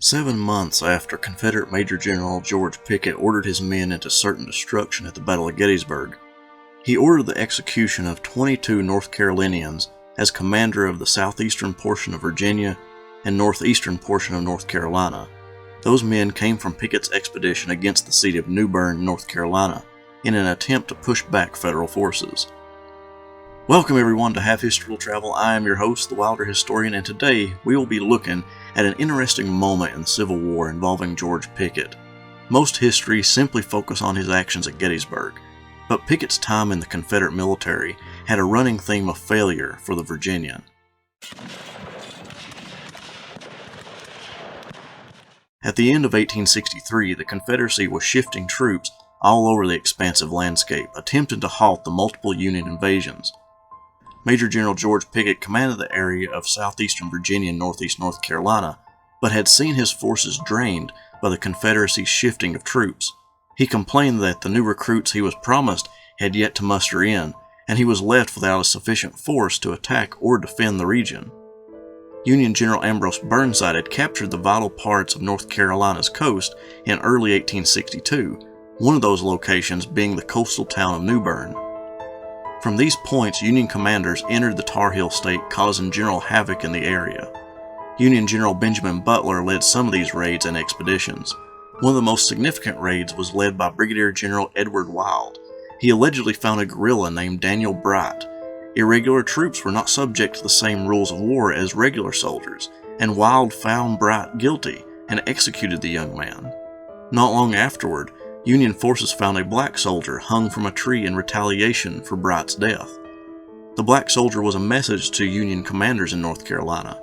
7 months after Confederate Major General George Pickett ordered his men into certain destruction at the Battle of Gettysburg, he ordered the execution of 22 North Carolinians as commander of the southeastern portion of Virginia and northeastern portion of North Carolina. Those men came from Pickett's expedition against the city of New Bern, North Carolina, in an attempt to push back Federal forces. Welcome everyone to Have History Will Travel. I am your host, the Wilder Historian, and today we will be looking at an interesting moment in the Civil War involving George Pickett. Most histories simply focus on his actions at Gettysburg, but Pickett's time in the Confederate military had a running theme of failure for the Virginian. At the end of 1863, the Confederacy was shifting troops all over the expansive landscape, attempting to halt the multiple Union invasions. Major General George Pickett commanded the area of southeastern Virginia and northeast North Carolina, but had seen his forces drained by the Confederacy's shifting of troops. He complained that the new recruits he was promised had yet to muster in, and he was left without a sufficient force to attack or defend the region. Union General Ambrose Burnside had captured the vital parts of North Carolina's coast in early 1862, one of those locations being the coastal town of New Bern. From these points, Union commanders entered the Tar Heel State, causing general havoc in the area. Union General Benjamin Butler led some of these raids and expeditions. One of the most significant raids was led by Brigadier General Edward Wild. He allegedly found a guerrilla named Daniel Bright. Irregular troops were not subject to the same rules of war as regular soldiers, and Wild found Bright guilty and executed the young man. Not long afterward, Union forces found a black soldier hung from a tree in retaliation for Bright's death. The black soldier was a message to Union commanders in North Carolina.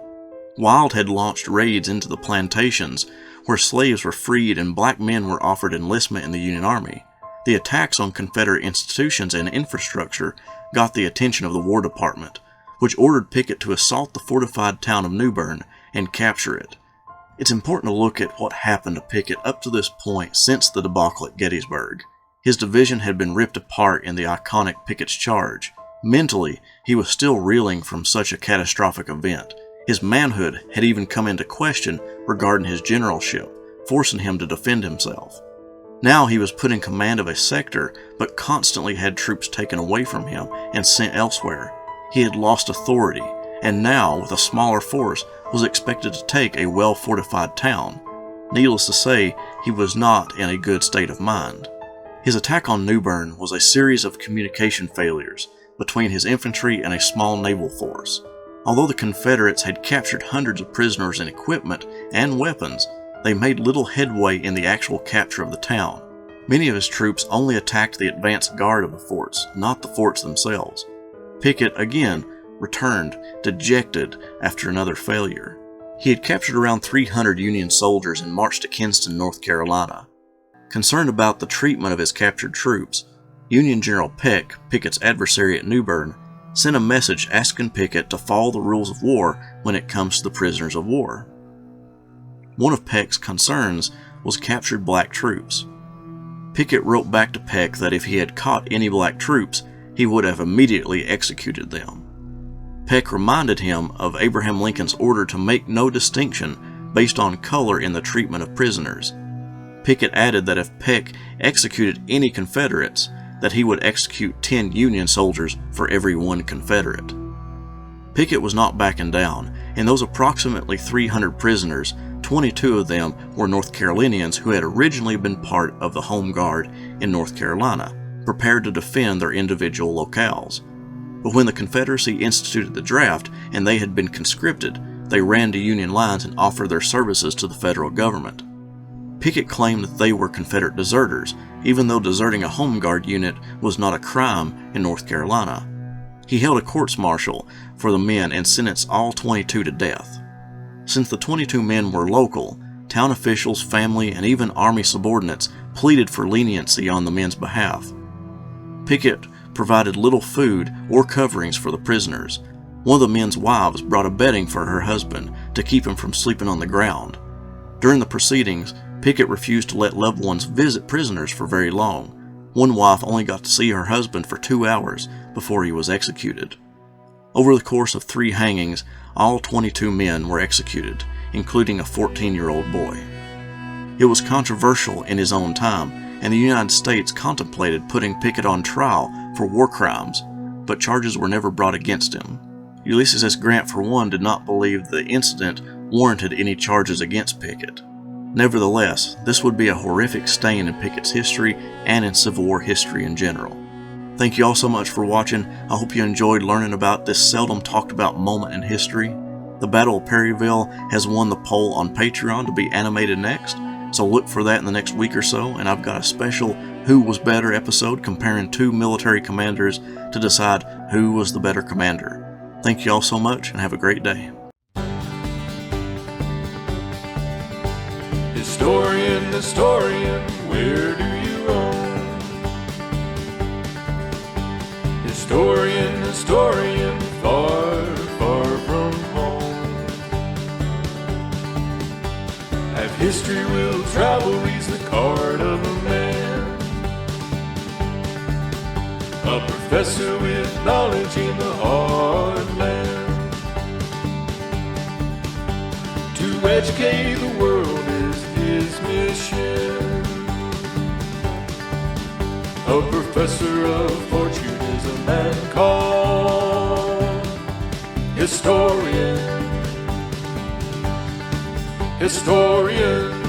Wild had launched raids into the plantations where slaves were freed and black men were offered enlistment in the Union Army. The attacks on Confederate institutions and infrastructure got the attention of the War Department, which ordered Pickett to assault the fortified town of New Bern and capture it. It's important to look at what happened to Pickett up to this point since the debacle at Gettysburg. His division had been ripped apart in the iconic Pickett's Charge. Mentally, he was still reeling from such a catastrophic event. His manhood had even come into question regarding his generalship, forcing him to defend himself. Now he was put in command of a sector, but constantly had troops taken away from him and sent elsewhere. He had lost authority, and now, with a smaller force, was expected to take a well-fortified town. Needless to say, he was not in a good state of mind. His attack on New Bern was a series of communication failures between his infantry and a small naval force. Although the Confederates had captured hundreds of prisoners and equipment and weapons, they made little headway in the actual capture of the town. Many of his troops only attacked the advanced guard of the forts, not the forts themselves. Pickett, again, returned, dejected after another failure. He had captured around 300 Union soldiers and marched to Kinston, North Carolina. Concerned about the treatment of his captured troops, Union General Peck, Pickett's adversary at New Bern, sent a message asking Pickett to follow the rules of war when it comes to the prisoners of war. One of Peck's concerns was captured black troops. Pickett wrote back to Peck that if he had caught any black troops, he would have immediately executed them. Peck reminded him of Abraham Lincoln's order to make no distinction based on color in the treatment of prisoners. Pickett added that if Peck executed any Confederates, that he would execute 10 Union soldiers for every one Confederate. Pickett was not backing down, and those approximately 300 prisoners, 22 of them were North Carolinians who had originally been part of the Home Guard in North Carolina, prepared to defend their individual locales. But when the Confederacy instituted the draft and they had been conscripted, they ran to Union lines and offered their services to the federal government. Pickett claimed that they were Confederate deserters, even though deserting a Home Guard unit was not a crime in North Carolina. He held a courts-martial for the men and sentenced all 22 to death. Since the 22 men were local, town officials, family, and even Army subordinates pleaded for leniency on the men's behalf. Pickett provided little food or coverings for the prisoners. One of the men's wives brought a bedding for her husband to keep him from sleeping on the ground. During the proceedings, Pickett refused to let loved ones visit prisoners for very long. One wife only got to see her husband for 2 hours before he was executed. Over the course of 3 hangings, all 22 men were executed, including a 14-year-old boy. It was controversial in his own time, and the United States contemplated putting Pickett on trial for war crimes, but charges were never brought against him. Ulysses S. Grant, for one, did not believe the incident warranted any charges against Pickett. Nevertheless, this would be a horrific stain in Pickett's history and in Civil War history in general. Thank you all so much for watching. I hope you enjoyed learning about this seldom talked about moment in history. The Battle of Perryville has won the poll on Patreon to be animated next, so look for that in the next week or so, and I've got a special Who Was Better episode comparing two military commanders to decide who was the better commander. Thank you all so much and have a great day. Historian, historian, where do you roam? Historian, historian, far, far from home. Half history will travel, reads the card of a man. A professor with knowledge in the heartland. To educate the world is his mission. A professor of fortune is a man called historian. Historian.